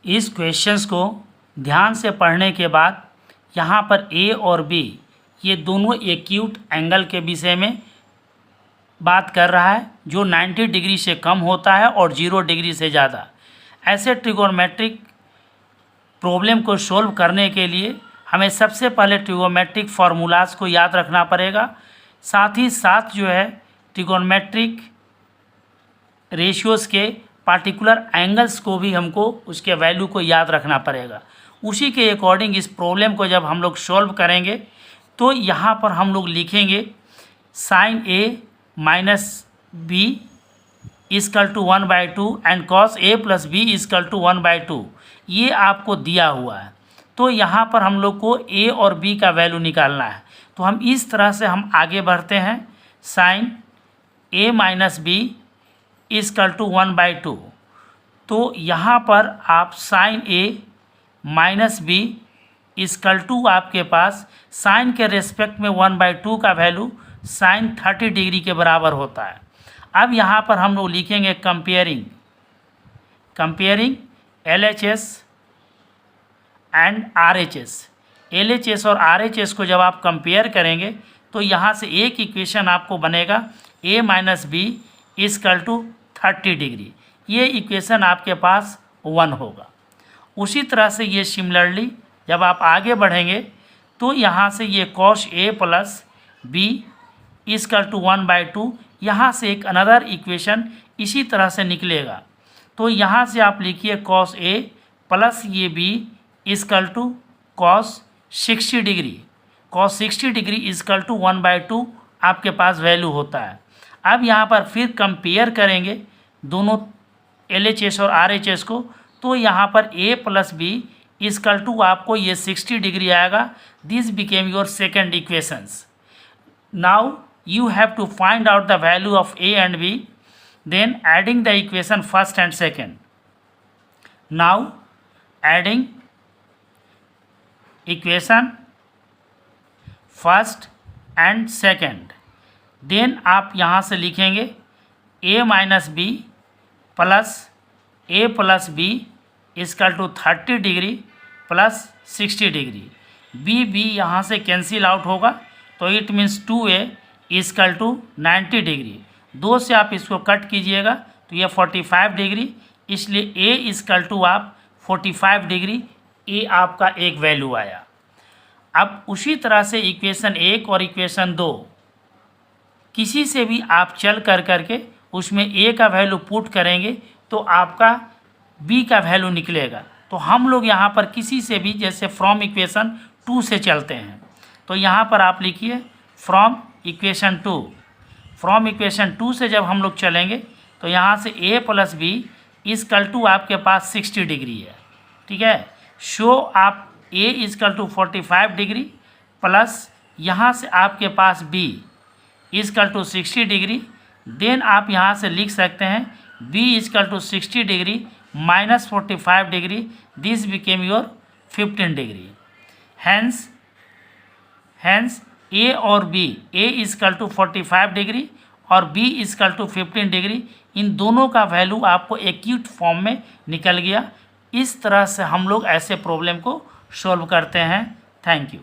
इस क्वेश्चंस को ध्यान से पढ़ने के बाद यहाँ पर ए और बी ये दोनों एक्यूट एंगल के विषय में बात कर रहा है जो 90 डिग्री से कम होता है और 0 डिग्री से ज़्यादा। ऐसे ट्रिगोनोमेट्रिक प्रॉब्लम को सॉल्व करने के लिए हमें सबसे पहले ट्रिगोनोमेट्रिक फार्मूलाज को याद रखना पड़ेगा, साथ ही साथ जो है ट्रिगोनोमेट्रिक रेशियोज़ के पार्टिकुलर एंगल्स को भी हमको उसके वैल्यू को याद रखना पड़ेगा। उसी के अकॉर्डिंग इस प्रॉब्लम को जब हम लोग सॉल्व करेंगे तो यहाँ पर हम लोग लिखेंगे sine A minus B is equal to 1/2 and cos A plus B is equal to 1/2। ये आपको दिया हुआ है, तो यहाँ पर हम लोग को ए और बी का वैल्यू निकालना है। तो हम इस तरह से हम आगे बढ़ते हैं, sine A minus B is equal to 1/2। तो यहाँ पर आप sine A minus B is equal to आपके पास साइन के रेस्पेक्ट में 1/2 का वैल्यू साइन 30 डिग्री के बराबर होता है। अब यहाँ पर हम लोग लिखेंगे comparing LHS and RHS। LHS और RHS को जब आप कंपेयर करेंगे तो यहाँ से एक इक्वेशन आपको बनेगा a minus B is equal to 30 degree. ये इक्वेशन आपके पास 1 होगा। उसी तरह से ये सिमिलरली जब आप आगे बढ़ेंगे तो यहाँ से ये cos A plus B is equal to 1/2, यहाँ से एक अनदर इक्वेशन इसी तरह से निकलेगा। तो यहाँ से आप लिखिए कॉस ए प्लस ये B is equal to cos 60 degree. Cos 60 degree is equal to 1/2 आपके पास वैल्यू होता है। अब यहाँ पर फिर कंपेयर करेंगे दोनों LHS और RHS को, तो यहाँ पर a plus B is equal to आपको ये 60 डिग्री आएगा। This became your second equations. Now you have to find out the value of a and b, then adding the equation first and second. Now adding equation first and second, then आप यहाँ से लिखेंगे a minus B plus a plus B is equal to 30 degree plus 60 degree. b यहाँ से cancel out होगा, तो it means 2a is equal to 90 degree. 2 से आप इसको कट कीजिएगा तो ये 45 डिग्री, इसलिए a इजकल टू आप 45 डिग्री, a आपका एक वैल्यू आया। अब उसी तरह से इक्वेशन 1 और इक्वेशन 2 किसी से भी आप चल कर करके उसमें a का वैल्यू पुट करेंगे तो आपका b का वैल्यू निकलेगा। तो हम लोग यहाँ पर किसी से भी जैसे फ्रॉम इक्वेशन 2 से चलते हैं, तो यहाँ पर आप लिखिए फ्रॉम इक्वेशन 2। फ्रॉम इक्वेशन 2 से जब हम लोग चलेंगे तो यहाँ से a plus B is equal to आपके पास 60 डिग्री है, ठीक है। शो आप a is equal to 45 degree plus यहाँ से आपके पास b is equal to 60 degree. Then आप यहाँ से लिख सकते हैं b is equal to 60 degree minus 45 degree. This became your 15 degree. Hence a और b, a is equal to 45 degree और b इजकल टू 15 डिग्री, इन दोनों का वैल्यू आपको एक्यूट फॉर्म में निकल गया। इस तरह से हम लोग ऐसे प्रॉब्लम को सॉल्व करते हैं। Thank you.